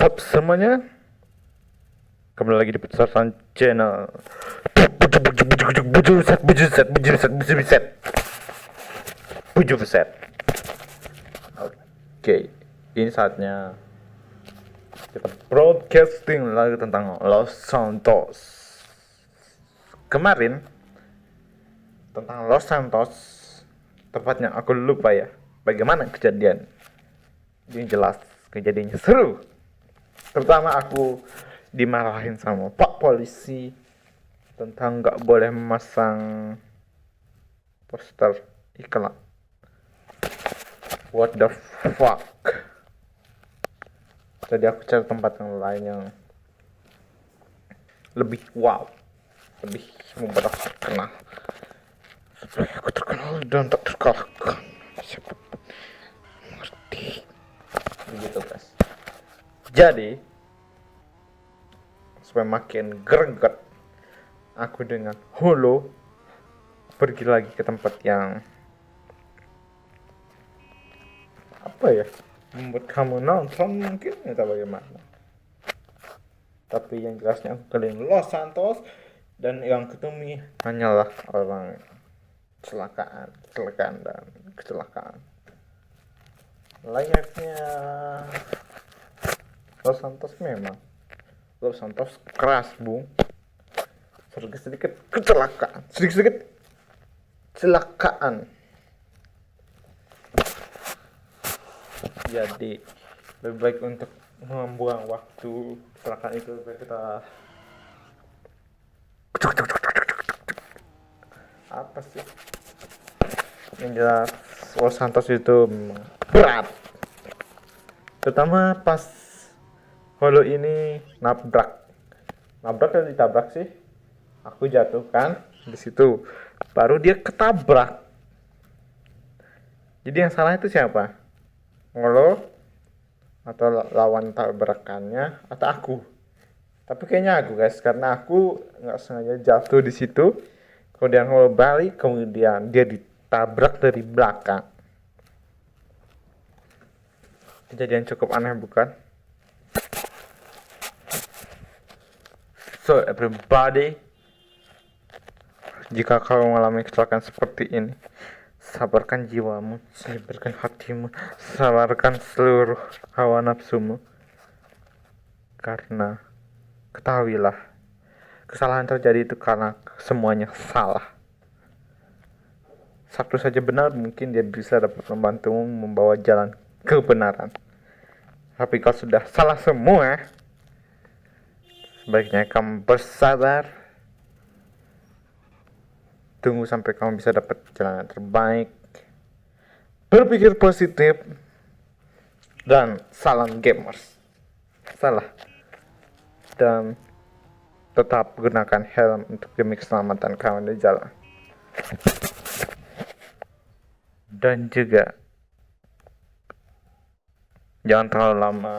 Sup semuanya, kembali lagi di Petasan Channel. Bujuset. Oke, ini saatnya kita broadcasting lagi tentang Los Santos. Kemarin tentang Los Santos, tepatnya aku lupa ya bagaimana kejadian. Ini jelas kejadiannya seru. Terutama aku dimarahin sama Pak Polisi tentang nggak boleh memasang poster iklan. What the fuck? Jadi aku cari tempat yang lain yang lebih wow, lebih membuat aku terkenal. Supaya aku terkenal dan tak terkalahkan. Siapa pun mengerti. Begitu guys. Jadi supaya makin greget, aku dengan Hulu pergi lagi ke tempat yang apa ya, membuat kamu nonton mungkin, entah bagaimana. Tapi yang jelasnya aku keliling Los Santos dan yang ketemu hanyalah orang kecelakaan dan kecelakaan. Layaknya Los Santos memang. Los Santos keras, Bung. Sedikit kecelakaan. Sedikit kecelakaan. Jadi lebih baik untuk membuang waktu kecelakaan itu kita apa sih? Yang jelas Los Santos itu berat. Terutama pas Holo ini nabrak dan ditabrak sih. Aku jatuh kan di situ. Baru dia ketabrak. Jadi yang salah itu siapa? Holo atau lawan tabrakannya atau aku? Tapi kayaknya aku guys, karena aku nggak sengaja jatuh di situ. Kemudian Holo balik, kemudian dia ditabrak dari belakang. Kejadian cukup aneh bukan? So everybody, jika kau mengalami kecelakaan seperti ini, sabarkan jiwamu, sabarkan hatimu, sabarkan seluruh hawa nafsumu. Karena ketahuilah, kesalahan terjadi itu karena semuanya salah. Satu saja benar, mungkin dia bisa dapat membantumu membawa jalan kebenaran. Tapi kalau sudah salah semua, sebaiknya kamu bersabar. Tunggu sampai kamu bisa dapat jalan yang terbaik. Berpikir positif. Dan salam gamers. Salah. Dan tetap gunakan helm untuk demi keselamatan kamu di jalan. Dan juga jangan terlalu lama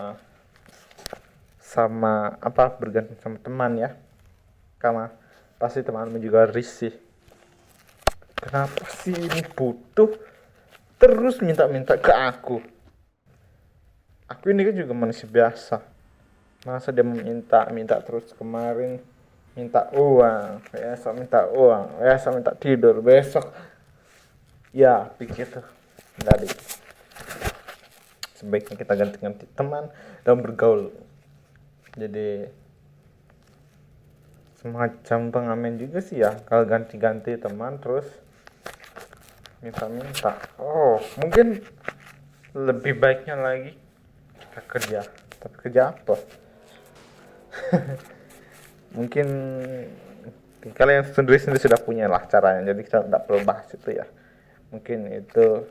bergantung sama teman ya, karena pasti temanmu juga risih. Kenapa sih ini butuh terus minta-minta ke aku? Aku ini kan juga manusia biasa. Masa dia minta terus? Kemarin minta uang, besok minta uang, besok minta tidur, besok ya pikir tuh dari sebaiknya kita ganti-ganti teman dan bergaul. Jadi semacam pengamen juga sih ya, kalau ganti-ganti teman terus minta-minta. Oh, mungkin lebih baiknya lagi kita kerja. Tapi kerja apa? Mungkin kalian sendiri sudah punya lah caranya, jadi kita tidak perlu bahas itu ya. Mungkin itu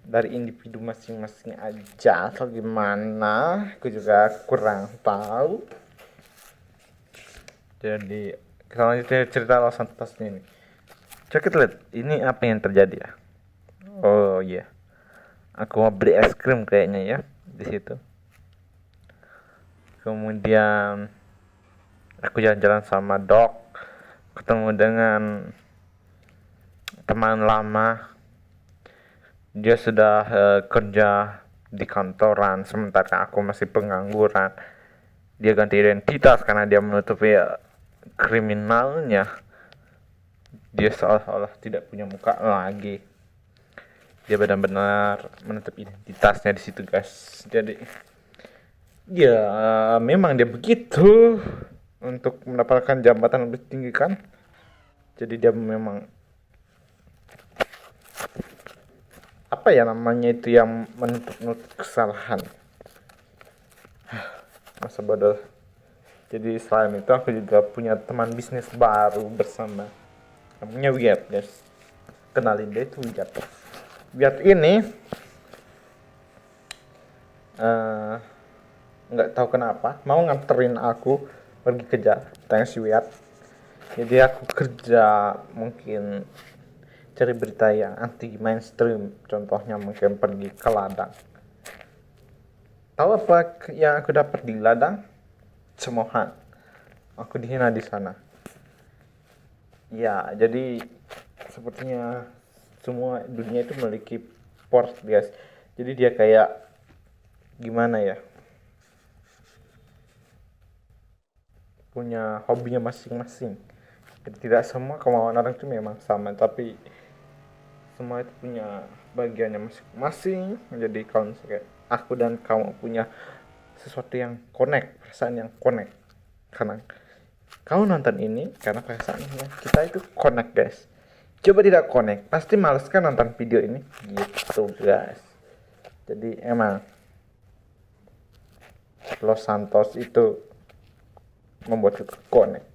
dari individu masing-masing aja atau gimana, aku juga kurang tahu. Jadi kita lanjut cerita Los Santos ini. Coba kita lihat ini apa yang terjadi ya. Oh iya, aku mau beli es krim kayaknya ya di situ. Kemudian aku jalan-jalan sama Doc, ketemu dengan teman lama. Dia sudah kerja di kantoran, sementara aku masih pengangguran. Dia ganti identitas karena dia menutupi kriminalnya. Dia seolah-olah tidak punya muka lagi. Dia benar-benar menutup identitasnya di situ, guys. Jadi ya memang dia begitu untuk mendapatkan jabatan lebih tinggi kan. Jadi dia memang apa ya namanya itu yang menutup kesalahan. Masa bodoh. Jadi selain itu aku juga punya teman bisnis baru bersama, namanya Wiyat, guys. Kenalin dia itu Wiyat. Wiyat ini nggak tahu kenapa mau nganterin aku pergi kerja. Thanks Wiyat. Jadi aku kerja mungkin cari berita yang anti mainstream, contohnya mungkin pergi ke ladang. Tahu apa yang aku dapat di ladang? Cemohan. Aku dihina di sana. Ya, jadi sepertinya semua dunia itu memiliki port, guys. Jadi dia kayak gimana ya? Punya hobinya masing-masing. Jadi tidak semua kemauan orang itu memang sama, tapi semua itu punya bagiannya masing-masing. Jadi kalau misalnya aku dan kamu punya sesuatu yang connect, perasaan yang connect, karena kamu nonton ini karena perasaannya kita itu connect, guys. Coba tidak connect, pasti males kan nonton video ini gitu, guys. Jadi emang Los Santos itu membuat kita connect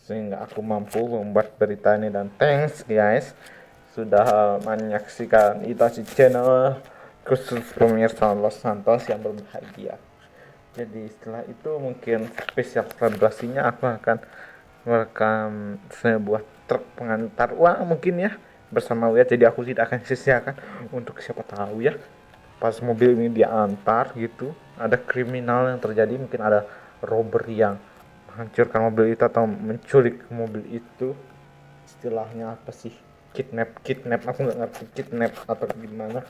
sehingga aku mampu membuat berita ini. Dan thanks guys sudah menyaksikan Itachi Channel, khusus pemirsa Los Santos yang berbahagia. Jadi setelah itu mungkin spesial selebrasinya aku akan merekam sebuah truk pengantar uang mungkin ya bersama Wia. Jadi aku tidak akan sia-siakan untuk siapa tahu ya pas mobil ini diantar gitu ada kriminal yang terjadi, mungkin ada robber yang menghancurkan mobil itu atau menculik mobil itu. Istilahnya apa sih, kidnap aku nggak ngerti kidnap atau gimana.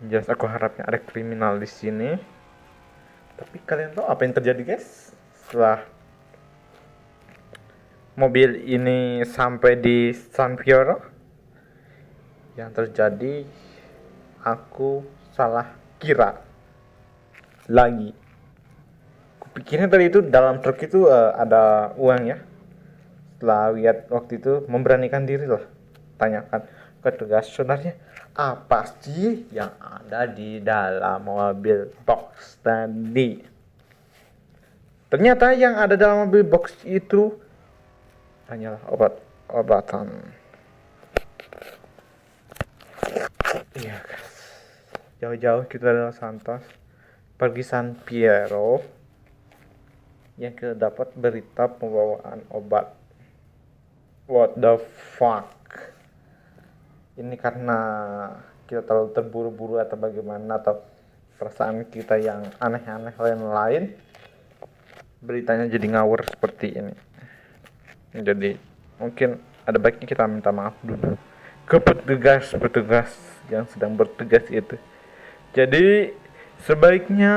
Jelas aku harapnya ada kriminal di sini. Tapi kalian tahu apa yang terjadi, guys, setelah mobil ini sampai di San Piero? Yang terjadi, aku salah kira lagi. Kupikirnya tadi itu dalam truk itu ada uang ya. Setelah lihat waktu itu memberanikan diri lah, tanyakan ke tugas, sebenarnya apa sih yang ada di dalam mobil box tadi. Ternyata yang ada dalam mobil box itu hanyalah obat-obatan. Iya guys, jauh-jauh kita dari Santos pergi San Piero yang kita dapat berita pembawaan obat. What the fuck? Ini karena kita terlalu terburu-buru atau bagaimana, atau perasaan kita yang aneh-aneh lain-lain, beritanya jadi ngawur seperti ini. Jadi mungkin ada baiknya kita minta maaf dulu ke petugas yang sedang bertugas itu. Jadi sebaiknya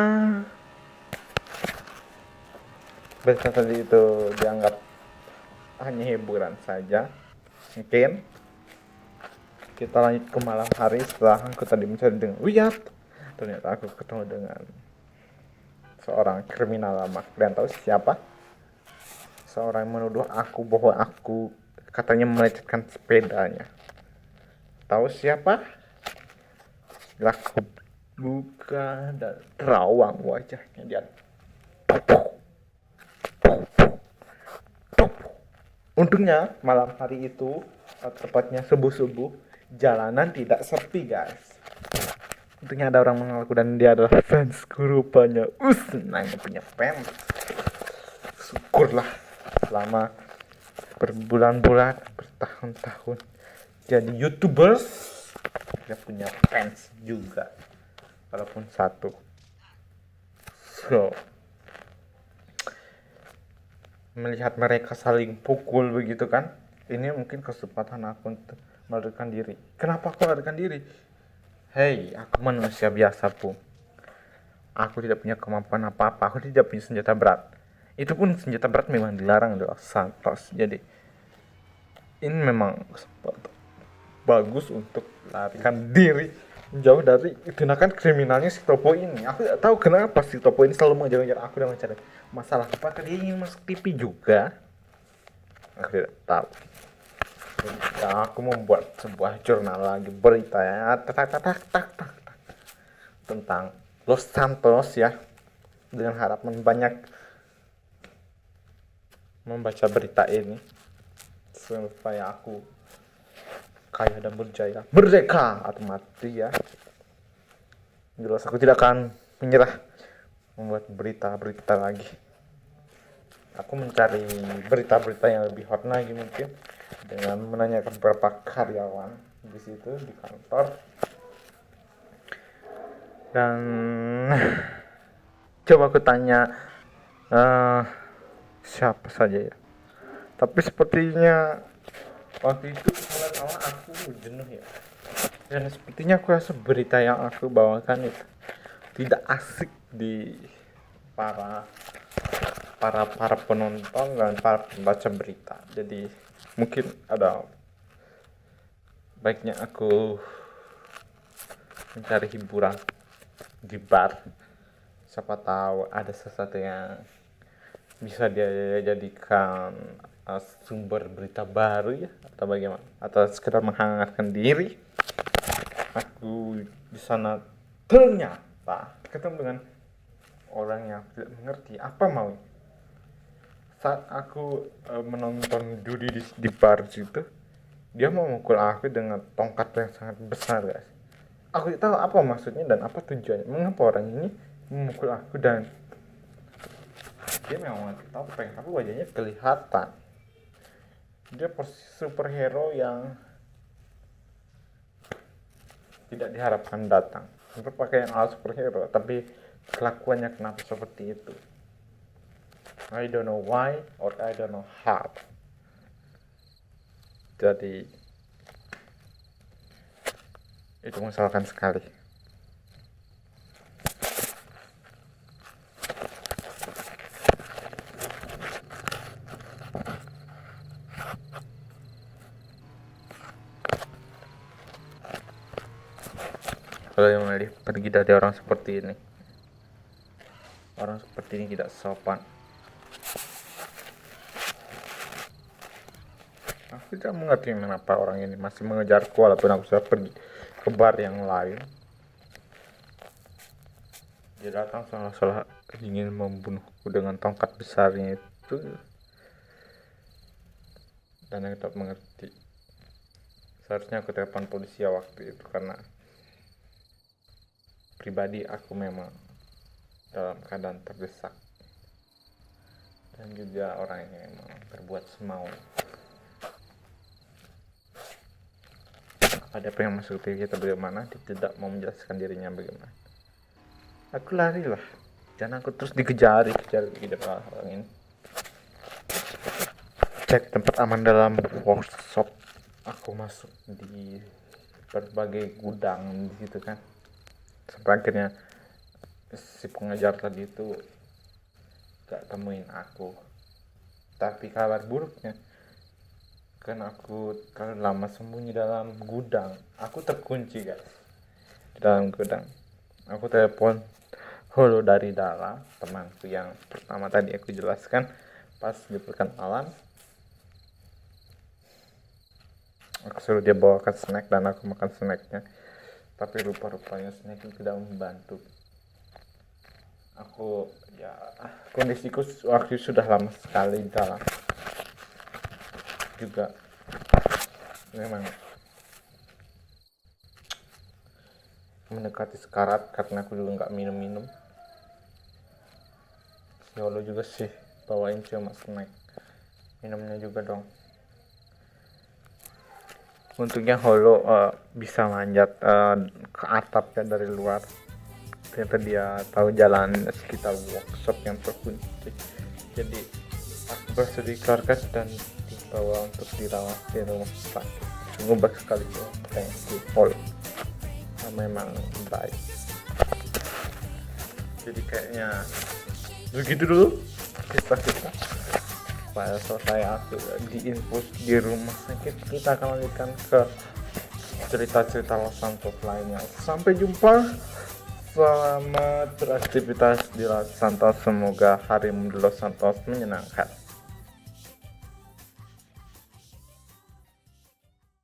berita tadi itu dianggap hanya hiburan saja. Mungkin kita lanjut ke malam hari. Setelah aku tadi mencari dengan Wiyat, ternyata aku ketemu dengan seorang kriminal lama. Kalian tahu siapa? Seorang yang menuduh aku bahwa aku katanya melecetkan sepedanya. Tahu siapa? Setelah aku buka dan terawang wajahnya, dia untungnya malam hari itu, tepatnya subuh-subuh, jalanan tidak sepi, guys. Untungnya ada orang mengenalku dan dia adalah fansku rupanya. Senang punya fans. Syukurlah selama berbulan-bulan, bertahun-tahun jadi YouTubers, dia punya fans juga, walaupun satu. So, melihat mereka saling pukul begitu kan, ini mungkin kesempatan aku untuk melarikan diri. Kenapa aku melarikan diri? Hei, aku manusia biasa, Bung. Aku tidak punya kemampuan apa-apa. Aku tidak punya senjata berat. Itu pun senjata berat memang dilarang oleh Los Santos. Jadi ini memang kesempatan bagus untuk larikan diri jauh dari tindakan kriminalnya si Topo ini. Aku tidak tahu kenapa si Topo ini selalu mengejar-ngejar aku dengan cara masalah. Apakah dia ingin masuk TV juga? Aku tidak tahu. Jadi, aku membuat sebuah jurnal lagi berita ya, tentang Los Santos ya, dengan harapan banyak membaca berita ini supaya aku kaya dan berjaya, merdeka atau mati ya. Jelas aku tidak akan menyerah membuat berita-berita lagi. Aku mencari berita-berita yang lebih hot lagi mungkin dengan menanyakan beberapa karyawan di situ di kantor dan coba aku tanya siapa saja ya. Tapi sepertinya waktu itu awal aku jenuh ya. Dan sepertinya aku rasa berita yang aku bawakan itu tidak asik di para penonton dan para pembaca berita. Jadi mungkin ada baiknya aku mencari hiburan di bar. Siapa tahu ada sesuatu yang bisa dia jadikan sumber berita baru ya, atau bagaimana, atau sekedar menghangatkan diri. Aku di sana ternyata ketemu dengan orang yang tidak mengerti apa maunya. Saat aku menonton judi di bar situ, dia mau memukul aku dengan tongkat yang sangat besar, guys. Aku tidak tahu apa maksudnya dan apa tujuannya. Mengapa orang ini memukul aku, dan dia memang memakai topeng tapi wajahnya kelihatan. Dia superhero yang tidak diharapkan datang. Berpakaian ala superhero, tapi kelakuannya kenapa seperti itu? I don't know why or I don't know how. Jadi itu menyesalkan sekali. Kalau yang pergi dari orang seperti ini, orang seperti ini tidak sopan. Aku tidak mengerti mengapa orang ini masih mengejarku walaupun aku sudah pergi ke bar yang lain. Dia datang seolah-olah ingin membunuhku dengan tongkat besarnya itu, dan aku tidak mengerti. Seharusnya aku telepon polisi ya waktu itu, karena pribadi aku memang dalam keadaan terdesak dan juga orang yang memang berbuat semau. Ada apa yang masuk TV kita bagaimana, dia tidak mau menjelaskan dirinya bagaimana. Aku larilah dan aku terus dikejar orang ini. Cek tempat aman dalam workshop. Aku masuk di berbagai gudang di situ kan. Sampai akhirnya si pengejar tadi itu gak temuin aku. Tapi kabar buruknya, kan aku kalau lama sembunyi dalam gudang, aku terkunci guys di dalam gudang. Aku telepon halo dari dalam temanku yang pertama tadi aku jelaskan pas di perkenalan. Aku suruh dia bawakan snack dan aku makan snacknya, tapi rupa-rupanya snack itu tidak membantu. Aku ya, kondisiku waktu sudah lama sekali dalam juga, memang mendekati sekarat karena aku juga nggak minum-minum. Yolo juga sih bawain cuma snack, minumnya juga dong. Untungnya Holo bisa manjat ke atap ya dari luar. Ternyata dia tahu jalan sekitar workshop yang terkunci. Jadi aku berhasil dikeluarkan dan dibawa untuk dirawat di rumah sakit. Sungguh baik sekali tuh, thank you Holo. Dan memang baik. Jadi kayaknya begitu dulu kisah kita. Supaya selesai aku diinfus di rumah sakit, kita akan lanjutkan ke cerita-cerita Los Santos lainnya. Sampai jumpa, selamat beraktivitas di Los Santos, semoga harimu di Los Santos menyenangkan.